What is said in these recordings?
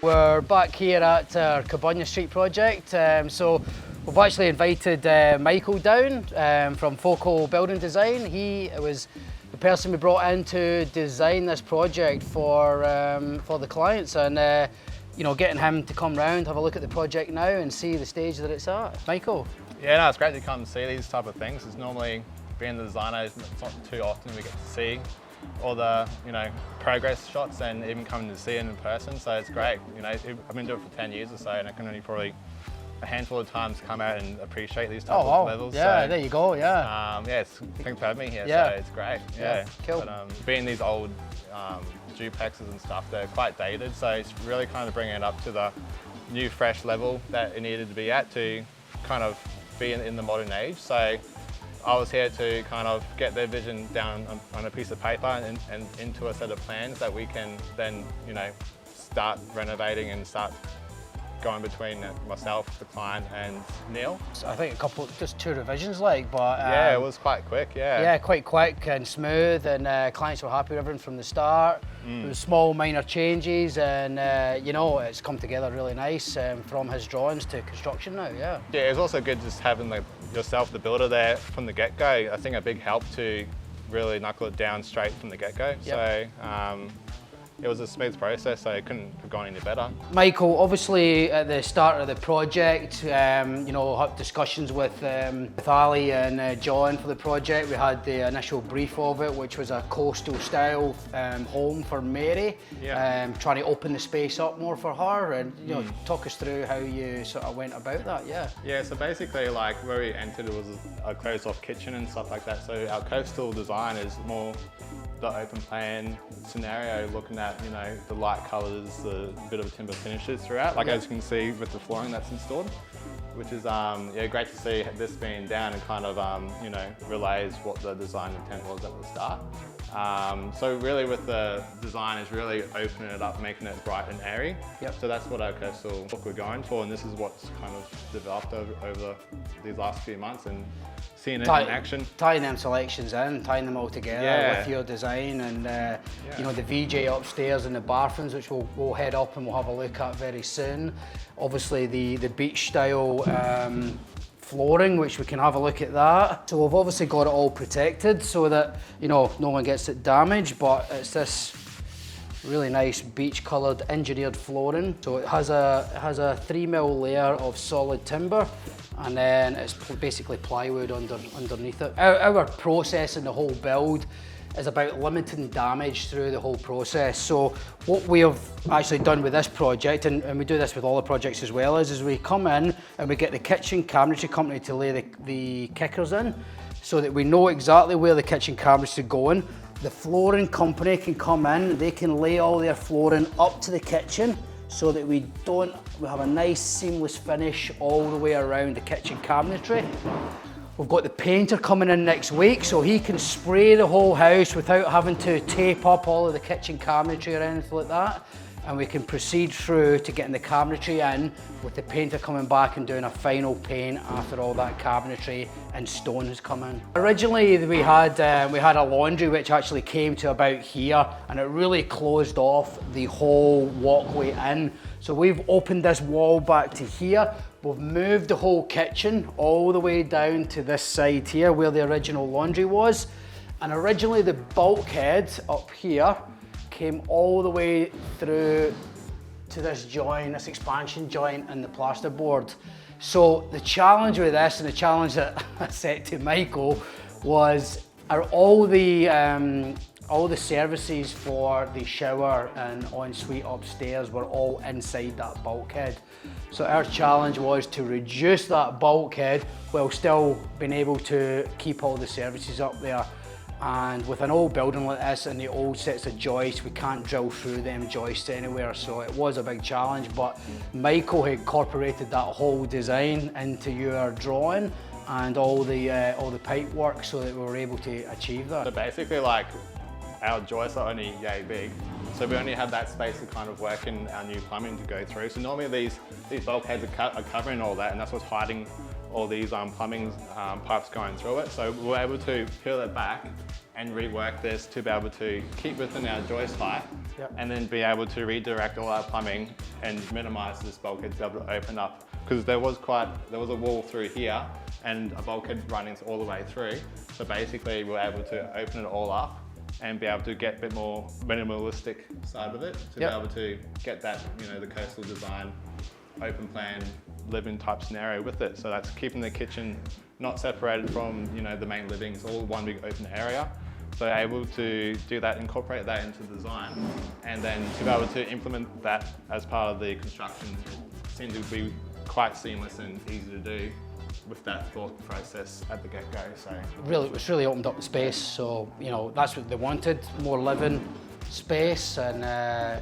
We're back here at our Karbunya Street project. So we've actually invited Michael down from Focal Building Design. He was the person we brought in to design this project for the clients, and you know, getting him to come round, have a look at the project now and see the stage that it's at. Michael? Yeah, no, it's great to come and see these type of things. It's normally, being the designer, it's not too often we get to see all the, you know, progress shots and even coming to see it in person. So it's great. You know, I've been doing it for 10 years or so, and I can only probably a handful of times come out and appreciate these type of levels. Yeah, so, there you go. Yeah. Yeah, thanks for having me here. Yeah. So it's great. Yeah. Cool. But, being these old duplexes and stuff, they're quite dated. So it's really kind of bringing it up to the new, fresh level that it needed to be at to kind of be in the modern age. So I was here to kind of get their vision down on a piece of paper and into a set of plans that we can then, you know, start renovating and start going between myself, the client, and Neil. I think just 2 revisions, but yeah, it was quite quick. Yeah, quite quick and smooth, and clients were happy with everything from the start. There was small, minor changes, and you know, it's come together really nice from his drawings to construction now. Yeah. Yeah, it was also good just having yourself, the builder, there from the get-go. I think a big help to really knuckle it down straight from the get-go. Yep. So. It was a smooth process, so it couldn't have gone any better. Michael, obviously at the start of the project, you know, had discussions with Ali and John for the project. We had the initial brief of it, which was a coastal style home for Mary, trying to open the space up more for her, and you know, talk us through how you sort of went about that. Yeah, so basically, like, where we entered, it was a closed off kitchen and stuff like that. So our coastal design is more the open plan scenario, looking at, you know, the light colours, the bit of timber finishes throughout, like as you can see with the flooring that's installed, which is yeah, great to see this being down and kind of you know, relays what the design intent was at the start. So really with the design is really opening it up, making it bright and airy. Yep. So that's what our coastal look we're going for, and this is what's kind of developed over these last few months, and seeing it in action. Tying them selections in, tying them all together with your design, and you know, the VJ upstairs and the bathrooms, which we'll head up and we'll have a look at very soon. Obviously the beach style flooring, which we can have a look at that. So we've obviously got it all protected so that, you know, no one gets it damaged, but it's this really nice beach coloured engineered flooring. So it has a 3mm layer of solid timber, and then it's basically plywood underneath it. Our process in the whole build is about limiting damage through the whole process. So what we have actually done with this project, and we do this with all the projects as well, is we come in and we get the kitchen cabinetry company to lay the kickers in, so that we know exactly where the kitchen cabinets are going. The flooring company can come in, they can lay all their flooring up to the kitchen, so that we have a nice seamless finish all the way around the kitchen cabinetry. We've got the painter coming in next week, so he can spray the whole house without having to tape up all of the kitchen cabinetry or anything like that. And we can proceed through to getting the cabinetry in, with the painter coming back and doing a final paint after all that cabinetry and stone has come in. Originally we had a laundry which actually came to about here, and it really closed off the whole walkway in. So we've opened this wall back to here. We've moved the whole kitchen all the way down to this side here where the original laundry was. And originally the bulkhead up here came all the way through to this joint, this expansion joint in the plasterboard. So the challenge with this, and the challenge that I set to Michael, was all the services for the shower and ensuite upstairs were all inside that bulkhead. So our challenge was to reduce that bulkhead while still being able to keep all the services up there. And with an old building like this and the old sets of joists, we can't drill through them joists anywhere, so it was a big challenge. But Michael had incorporated that whole design into your drawing and all the pipe work, so that we were able to achieve that. So basically, like, our joists are only yay big, so we only have that space to kind of work in our new plumbing to go through. So normally these bulkheads are covering all that, and that's what's hiding all these plumbing pipes going through it. So we were able to peel it back and rework this to be able to keep within our joist height, Yep. and then be able to redirect all our plumbing and minimize this bulkhead to be able to open up. Because there was a wall through here and a bulkhead running all the way through. So basically we're able to open it all up and be able to get a bit more minimalistic side of it, to Yep. be able to get that, you know, the coastal design, open plan, living type scenario with it. So that's keeping the kitchen not separated from, you know, the main living, it's all one big open area. So able to do that, incorporate that into the design, and then to be able to implement that as part of the construction, it seemed to be quite seamless and easy to do with that thought process at the get-go. So It's really opened up the space, so you know that's what they wanted, more living space, and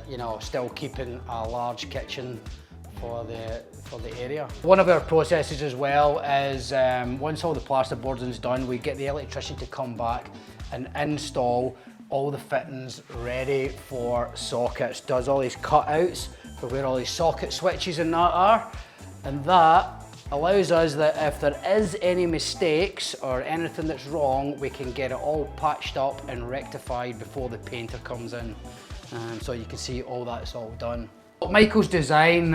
you know, still keeping a large kitchen for the area. One of our processes as well is once all the plasterboarding's done, we get the electrician to come back and install all the fittings ready for sockets. Does all these cutouts for where all these socket switches and that are, and that allows us that if there is any mistakes or anything that's wrong, we can get it all patched up and rectified before the painter comes in. So you can see all that's all done. Michael's design,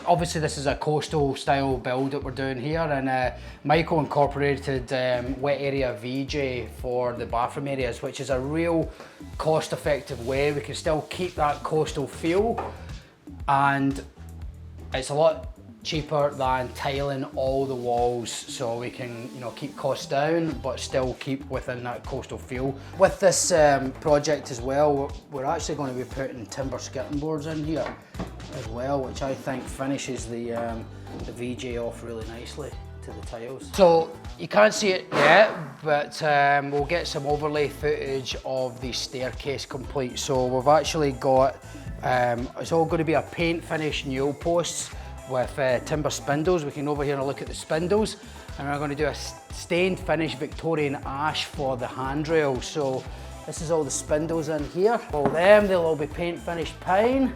obviously this is a coastal style build that we're doing here, and Michael incorporated wet area VJ for the bathroom areas, which is a real cost effective way. We can still keep that coastal feel, and it's a lot cheaper than tiling all the walls, so we can, you know, keep costs down but still keep within that coastal feel. With this project as well, we're actually going to be putting timber skirting boards in here as well, which I think finishes the VJ off really nicely to the tiles. So you can't see it yet, but we'll get some overlay footage of the staircase complete. So we've actually got, it's all going to be a paint finish newel posts with timber spindles. We can over here and look at the spindles, and we're going to do a stained finish Victorian ash for the handrail. So this is all the spindles in here. All them, they'll all be paint finished pine,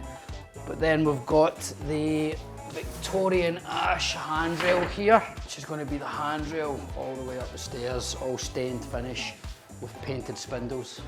but then we've got the Victorian ash handrail here, which is going to be the handrail all the way up the stairs, all stained finish with painted spindles.